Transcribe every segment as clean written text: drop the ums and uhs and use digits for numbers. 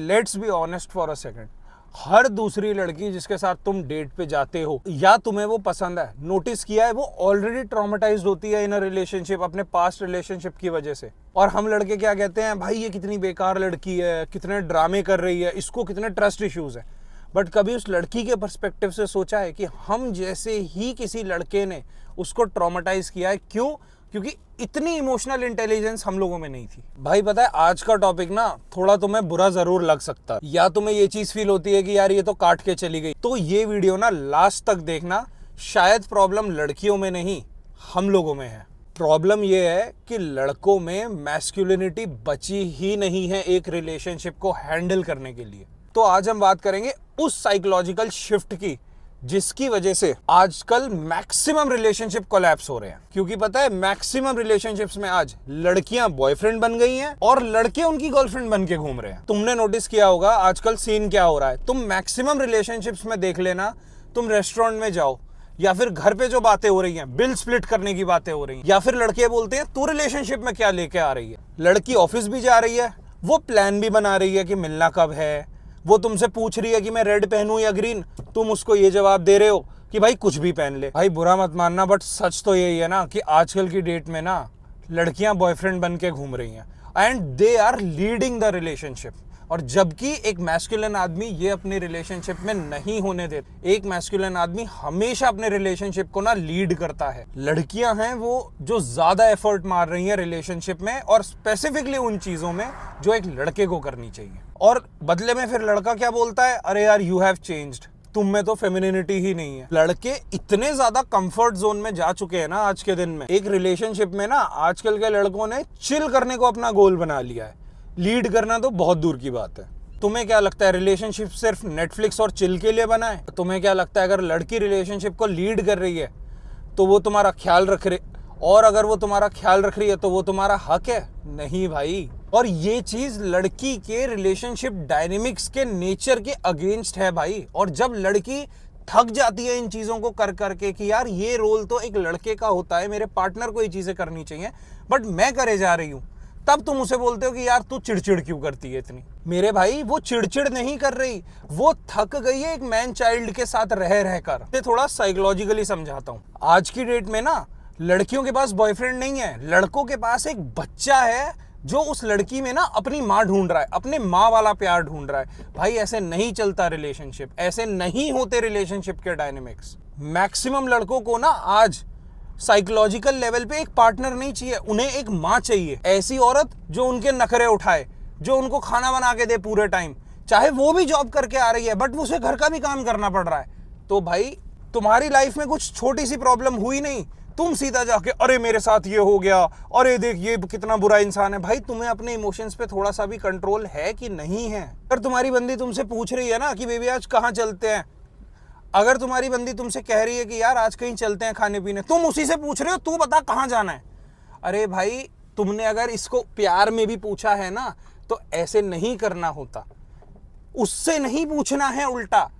Let's be honest for a second, हर दूसरी लड़की जिसके साथ तुम डेट पे जाते हो या तुम्हें वो पसंद है, नोटिस किया है, वो ऑलरेडी ट्रॉमेटाइज्ड होती है इन अ रिलेशनशिप अपने पास्ट रिलेशनशिप की वजह से। और हम लड़के क्या कहते हैं, भाई ये कितनी बेकार लड़की है, कितने ड्रामे कर रही है, इसको कितने ट्रस्ट इश्यूज है। बट कभी उस लड़की के पर्सपेक्टिव से सोचा है कि हम जैसे ही किसी लड़के ने उसको ट्रॉमेटाइज किया है? क्यों? क्योंकि इतनी इमोशनल इंटेलिजेंस हम लोगों में नहीं थी। भाई पता है आज का टॉपिक ना थोड़ा तुम्हें बुरा जरूर लग सकता है, या तुम्हें ये चीज फील होती है कि यार ये तो काट के चली गई, तो ये वीडियो ना लास्ट तक देखना। शायद प्रॉब्लम लड़कियों में नहीं, हम लोगों में है। प्रॉब्लम ये है कि लड़कों में मैस्कुलिनिटी बची ही नहीं है एक रिलेशनशिप को हैंडल करने के लिए। तो आज हम बात करेंगे उस साइकोलॉजिकल शिफ्ट की जिसकी वजह से आजकल मैक्सिमम रिलेशनशिप कोलैप्स हो रहे हैं। क्योंकि पता है मैक्सिमम रिलेशनशिप्स में आज लड़कियां बॉयफ्रेंड बन गई हैं और लड़के उनकी गर्लफ्रेंड बन के घूम रहे हैं। तुमने नोटिस किया होगा आजकल सीन क्या हो रहा है। तुम मैक्सिमम रिलेशनशिप्स में देख लेना, तुम रेस्टोरेंट में जाओ या फिर घर पे जो बातें हो रही हैं, बिल स्प्लिट करने की बातें हो रही हैं, या फिर लड़के बोलते हैं तू रिलेशनशिप में क्या लेके आ रही है। लड़की ऑफिस भी जा रही है, वो प्लान भी बना रही है कि मिलना कब है, वो तुमसे पूछ रही है कि मैं रेड पहनूं या ग्रीन, तुम उसको ये जवाब दे रहे हो कि भाई कुछ भी पहन ले। भाई बुरा मत मानना, बट सच तो यही है ना कि आजकल की डेट में ना लड़कियां बॉयफ्रेंड बन के घूम रही हैं and they are leading the relationship. और जबकि एक मैस्कुलिन आदमी ये अपनी रिलेशनशिप में नहीं होने देता। एक मैस्कुलिन आदमी हमेशा अपने रिलेशनशिप को ना लीड करता है। लड़कियां हैं वो जो ज्यादा एफर्ट मार रही हैं रिलेशनशिप में, और स्पेसिफिकली उन चीजों में जो एक लड़के को करनी चाहिए। और बदले में फिर लड़का क्या बोलता है, अरे यार यू हैव चेंज्ड, तुम में तो फेमिनिनिटी ही नहीं है। लड़के इतने ज्यादा कंफर्ट जोन में जा चुके हैं ना आज के दिन में। एक रिलेशनशिप में ना आजकल के लड़कों ने चिल करने को अपना गोल बना लिया है, लीड करना तो बहुत दूर की बात है। तुम्हें क्या लगता है रिलेशनशिप सिर्फ नेटफ्लिक्स और चिल के लिए बना है? तुम्हें क्या लगता है अगर लड़की रिलेशनशिप को लीड कर रही है तो वो तुम्हारा ख्याल रख रही, और अगर वो तुम्हारा ख्याल रख रही है तो वो तुम्हारा हक है? नहीं भाई। और ये चीज लड़की के रिलेशनशिप डायनेमिक्स के नेचर के अगेंस्ट है भाई। और जब लड़की थक जाती है इन चीजों को कर करके कि यार ये रोल तो एक लड़के का होता है, मेरे पार्टनर को ये चीजें करनी चाहिए, बट मैं करे जा रही हूं, तब तुम उसे बोलते हो कि यार तू चिड़चिड़ क्यों करती है इतनी। मेरे भाई वो चिड़चिड़ नहीं कर रही, वो थक गई है एक मैन चाइल्ड के साथ रह रहकर। मैं थोड़ा साइकोलॉजिकली समझाता हूं। आज की डेट में ना लड़कियों के पास बॉयफ्रेंड नहीं है, लड़कों के पास एक बच्चा है जो उस लड़की में ना अपनी माँ ढूंढ रहा है, अपने माँ वाला प्यार ढूंढ रहा है। भाई ऐसे नहीं चलता रिलेशनशिप, ऐसे नहीं होते रिलेशनशिप के डायनेमिक्स। मैक्सिमम लड़कों को ना आज साइकोलॉजिकल लेवल पे एक पार्टनर नहीं चाहिए, उन्हें एक माँ चाहिए। ऐसी औरत जो उनके नखरे उठाए, जो उनको खाना बना के दे पूरे टाइम, चाहे वो भी जॉब करके आ रही है बट उसे घर का भी काम करना पड़ रहा है। तो भाई तुम्हारी लाइफ में कुछ छोटी सी प्रॉब्लम हुई नहीं, तुम सीधा जाके अरे मेरे साथ ये हो गया, अरे देख ये कितना बुरा इंसान है। भाई तुम्हें अपने इमोशंस पे थोड़ा सा भी कंट्रोल है कि नहीं है? अगर तुम्हारी बंदी तुमसे पूछ रही है ना कि बेबी आज कहाँ चलते हैं, अगर तुम्हारी बंदी तुमसे कह रही है कि यार आज कहीं चलते हैं खाने पीने, तुम उसी से पूछ रहे हो तू बता कहाँ जाना है। अरे भाई तुमने अगर इसको प्यार में भी पूछा है ना तो ऐसे नहीं करना होता, उससे नहीं पूछना है। उल्टा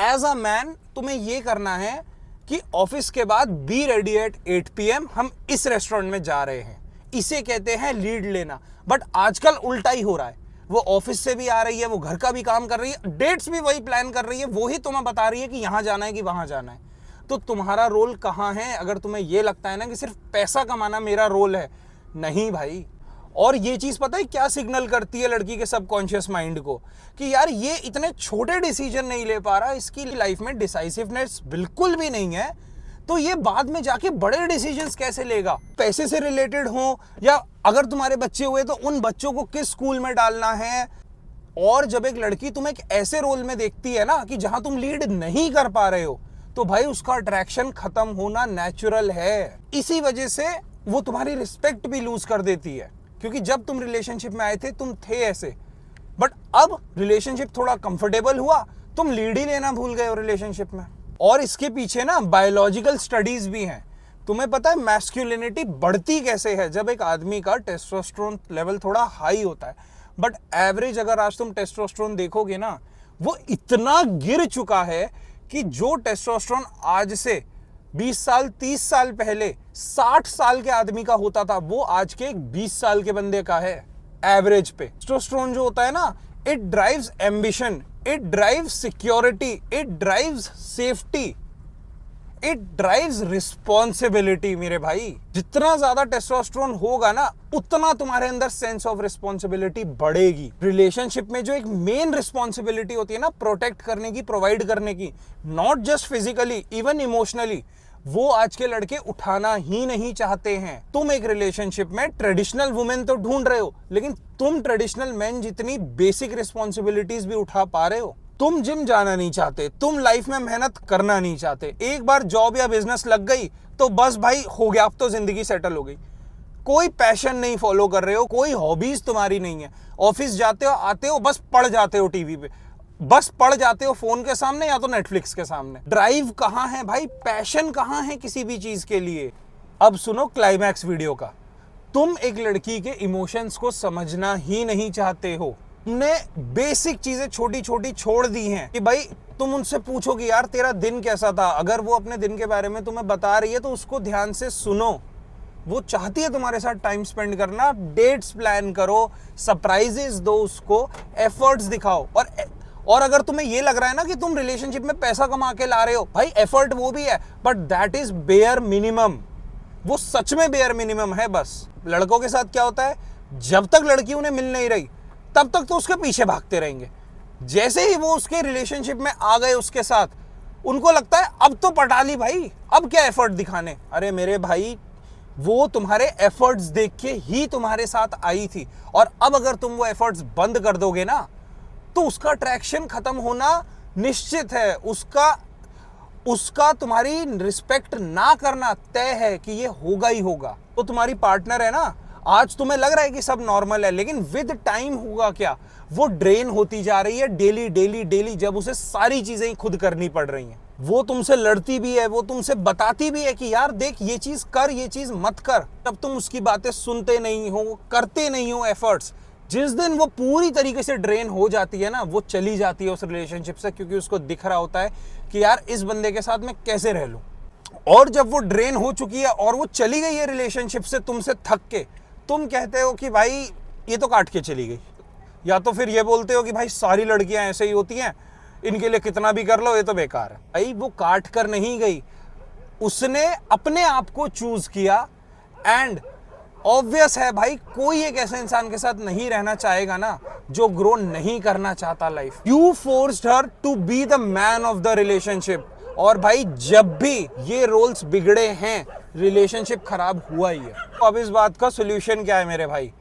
एज अ मैन तुम्हें ये करना है कि ऑफिस के बाद बी रेडी एट 8 PM, हम इस रेस्टोरेंट में जा रहे हैं। इसे कहते हैं लीड लेना। बट आजकल उल्टा ही हो रहा है, वो ऑफिस से भी आ रही है, वो घर का भी काम कर रही है, डेट्स भी वही प्लान कर रही है, वो ही तुम्हें बता रही है कि यहां जाना है कि वहां जाना है। तो तुम्हारा रोल कहां है? अगर तुम्हें यह लगता है ना कि सिर्फ पैसा कमाना मेरा रोल है, नहीं भाई। और ये चीज पता है क्या सिग्नल करती है लड़की के सबकॉन्शियस माइंड को कि यार ये इतने छोटे डिसीजन नहीं ले पा रहा, इसकी लाइफ में डिसाइसिवनेस बिल्कुल भी नहीं है, तो ये बाद में जाके बड़े डिसीजंस कैसे लेगा? पैसे से रिलेटेड हो, या अगर तुम्हारे बच्चे हुए तो उन बच्चों को किस स्कूल में डालना है। और जब एक लड़की तुम्हें एक ऐसे रोल में देखती है ना कि जहां तुम लीड नहीं कर पा रहे हो, तो भाई उसका अट्रैक्शन खत्म होना नेचुरल है। इसी वजह से वो तुम्हारी रिस्पेक्ट भी लूज कर देती है, क्योंकि जब तुम रिलेशनशिप में आए थे तुम थे ऐसे, बट अब रिलेशनशिप थोड़ा कंफर्टेबल हुआ, तुम लीड ही लेना भूल गए हो रिलेशनशिप में। और इसके पीछे ना बायोलॉजिकल स्टडीज भी हैं। तुम्हें पता है मैस्कुलिनिटी बढ़ती कैसे है? जब एक आदमी का टेस्टोस्टेरोन लेवल थोड़ा हाई होता है। बट एवरेज अगर आज तुम टेस्टोस्टेरोन देखोगे ना, वो इतना गिर चुका है कि जो टेस्टोस्टेरोन आज से 20 साल 30 साल पहले 60 साल के आदमी का होता था, वो आज के 20 साल के बंदे का है एवरेज पे। टेस्टोस्टेरोन जो होता है ना, it drives ambition, it drives security, it drives safety, it drives responsibility. मेरे भाई, जितना ज्यादा टेस्टोस्टेरोन होगा ना, उतना तुम्हारे अंदर सेंस ऑफ रिस्पॉन्सिबिलिटी बढ़ेगी। रिलेशनशिप में जो एक मेन रिस्पॉन्सिबिलिटी होती है ना, प्रोटेक्ट करने की, प्रोवाइड करने की, not just physically, even emotionally, वो आज के लड़के उठाना ही नहीं चाहते हैं। तुम एक रिलेशनशिप में ट्रेडिशनल वुमेन तो ढूंढ रहे हो, लेकिन तुम ट्रेडिशनल मेन जितनी बेसिक रिस्पॉन्सिबिलिटीज भी उठा पा रहे हो? तुम जिम जाना नहीं चाहते, तुम लाइफ में मेहनत करना नहीं चाहते, एक बार जॉब या बिजनेस लग गई तो बस भाई हो गया, अब तो जिंदगी सेटल हो गई। कोई पैशन नहीं फॉलो कर रहे हो, कोई हॉबीज तुम्हारी नहीं है, ऑफिस जाते हो, आते हो, बस पढ़ जाते हो टीवी पे, बस पढ़ जाते हो फोन के सामने या तो नेटफ्लिक्स के सामने। ड्राइव कहाँ है भाई? पैशन कहाँ है किसी भी चीज के लिए? अब सुनो क्लाइमैक्स वीडियो का। तुम एक लड़की के इमोशंस को समझना ही नहीं चाहते हो। तुमने बेसिक चीजें छोटी छोटी छोड़ दी हैं कि भाई तुम उनसे पूछो कि यार तेरा दिन कैसा था। अगर वो अपने दिन के बारे में तुम्हें बता रही है तो उसको ध्यान से सुनो। वो चाहती है तुम्हारे साथ टाइम स्पेंड करना, डेट्स प्लान करो, सरप्राइजेस दो उसको, एफर्ट्स दिखाओ। और अगर तुम्हें ये लग रहा है ना कि तुम रिलेशनशिप में पैसा कमा के ला रहे हो, भाई एफर्ट वो भी है, but that is bare minimum. वो सच में बेयर मिनिमम है। बस लड़कों के साथ क्या होता है, जब तक लड़की उन्हें मिल नहीं रही तब तक तो उसके पीछे भागते रहेंगे। जैसे ही वो उसके रिलेशनशिप में आ गए उसके साथ, उनको लगता है अब तो पटा ली भाई, अब क्या एफर्ट दिखाने। अरे मेरे भाई, वो तुम्हारे एफर्ट्स देख के ही तुम्हारे साथ आई थी, और अब अगर तुम वो एफर्ट्स बंद कर दोगे ना तो उसका अट्रैक्शन खत्म होना निश्चित है। उसका तुम्हारी रिस्पेक्ट ना करना तय है कि ये होगा ही होगा। तो तुम्हारी पार्टनर है ना, आज तुम्हें लग रहा है कि सब नॉर्मल है, लेकिन विद टाइम होगा क्या, वो ड्रेन होती जा रही है डेली डेली डेली, जब उसे सारी चीजें ही खुद करनी पड़ रही हैं। वो तुमसे लड़ती भी है, वो तुमसे बताती भी है कि यार देख ये चीज कर, ये चीज मत कर। तब तुम उसकी बातें सुनते नहीं हो, करते नहीं हो एफर्ट्स। जिस दिन वो पूरी तरीके से ड्रेन हो जाती है ना, वो चली जाती है उस रिलेशनशिप से, क्योंकि उसको दिख रहा होता है कि यार इस बंदे के साथ मैं कैसे रह लूं। और जब वो ड्रेन हो चुकी है और वो चली गई है रिलेशनशिप से तुमसे थक के, तुम कहते हो कि भाई ये तो काट के चली गई, या तो फिर ये बोलते हो कि भाई सारी लड़कियां ऐसे ही होती हैं, इनके लिए कितना भी कर लो ये तो बेकार है। भाई वो काट कर नहीं गई, उसने अपने आप को चूज किया। एंड ऑब्वियस है भाई, कोई एक ऐसे इंसान के साथ नहीं रहना चाहेगा ना जो ग्रो नहीं करना चाहता life. You forced her to be the man of the relationship. और भाई जब भी ये रोल्स बिगड़े हैं, रिलेशनशिप खराब हुआ ही है। तो अब इस बात का सोल्यूशन क्या है मेरे भाई?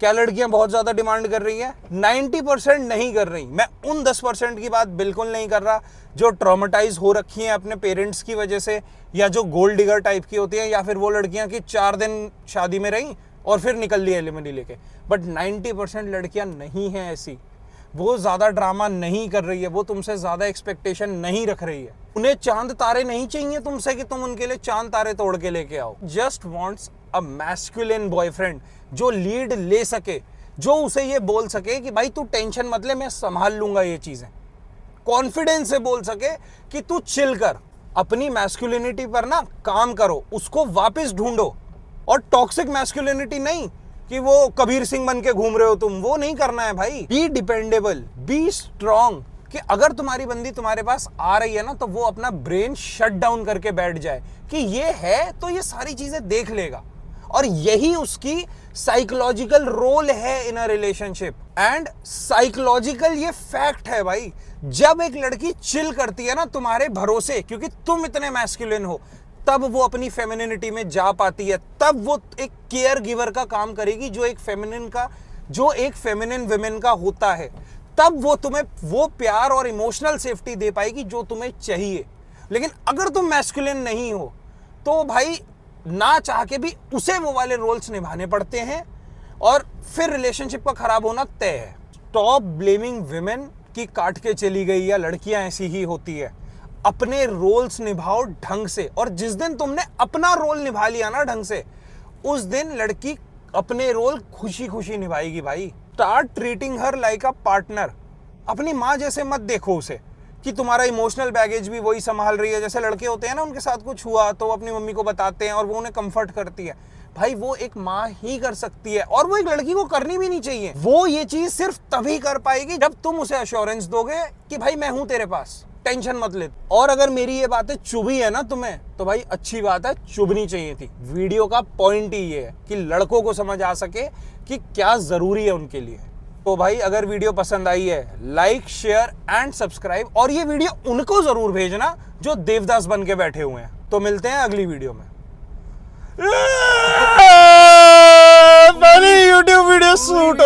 क्या लड़कियां बहुत ज्यादा डिमांड कर रही हैं? 90% नहीं कर रही। मैं उन 10% की बात बिल्कुल नहीं कर रहा जो ट्रॉमेटाइज हो रखी हैं अपने पेरेंट्स की वजह से, या जो गोल्ड डिगर टाइप की होती हैं, या फिर वो लड़कियां कि 4 दिन शादी में रही और फिर निकल ली एलिमनी लेके। बट 90% लड़कियां नहीं हैं ऐसी। वो ज्यादा ड्रामा नहीं कर रही है, वो तुमसे ज्यादा एक्सपेक्टेशन नहीं रख रही है। उन्हें चांद तारे नहीं चाहिए तुमसे कि तुम उनके लिए चांद तारे तोड़ के लेके आओ। Just wants a masculine boyfriend जो लीड ले सके, जो उसे ये बोल सके कि भाई तू टेंशन मत ले, मैं संभाल लूंगा ये चीजें। कॉन्फिडेंस से बोल सके कि तू चिल कर, अपनी मैस्कुलिनिटी पर ना काम करो, उसको वापस ढूंढो। और टॉक्सिक मैस्कुलिनिटी नहीं कि वो कबीर सिंह बन के घूम रहे हो तुम, वो नहीं करना है भाई। बी डिपेंडेबल, बी स्ट्रॉन्ग, कि अगर तुम्हारी बंदी तुम्हारे पास आ रही है ना तो वो अपना ब्रेन शट डाउन करके बैठ जाए कि ये है तो ये सारी चीजें देख लेगा। और यही उसकी साइकोलॉजिकल रोल है इन अ रिलेशनशिप। एंड साइकोलॉजिकल ये फैक्ट है भाई, जब एक लड़की चिल करती है ना तुम्हारे भरोसे, क्योंकि तुम इतने मैस्कुलिन हो, तब वो अपनी फेमिनिटी में जा पाती है। तब वो एक केयर गिवर का काम करेगी जो एक फेमिनिन विमेन का होता है। तब वो तुम्हें वो प्यार और इमोशनल सेफ्टी दे पाएगी जो तुम्हें चाहिए। लेकिन अगर तुम मैस्कुलिन नहीं हो तो भाई ना चाह के भी उसे वो वाले रोल्स निभाने पड़ते हैं, और फिर रिलेशनशिप का खराब होना तय है। स्टॉप ब्लेमिंग विमेन की काट के चली गई या लड़कियां ऐसी ही होती है। अपने रोल्स निभाओ ढंग से, और जिस दिन तुमने अपना रोल निभा लिया ना ढंग से, उस दिन लड़की अपने रोल खुशी खुशी निभाएगी भाई। Start treating her like a partner. अपनी माँ जैसे मत देखो उसे कि तुम्हारा इमोशनल बैगेज भी वही संभाल रही है। जैसे लड़के होते हैं ना, उनके साथ कुछ हुआ तो वो अपनी मम्मी को बताते हैं और वो उन्हें कंफर्ट करती है। भाई वो एक माँ ही कर सकती है, और वो एक लड़की को करनी भी नहीं चाहिए। वो ये चीज सिर्फ तभी कर पाएगी जब तुम उसे अश्योरेंस दोगे कि भाई मैं हूं तेरे पास, टेंशन मत ले। और अगर मेरी ये बातें चुभी है ना तुम्हें, तो भाई अच्छी बात है, चुभनी चाहिए थी। वीडियो का पॉइंट ही ये है कि लड़कों को समझ आ सके कि क्या जरूरी है उनके लिए। तो भाई अगर वीडियो पसंद आई है, लाइक शेयर एंड सब्सक्राइब, और ये वीडियो उनको जरूर भेजना जो देवदास बन के बैठे हुए हैं। तो मिलते हैं अगली वीडियो में। YouTube video shoot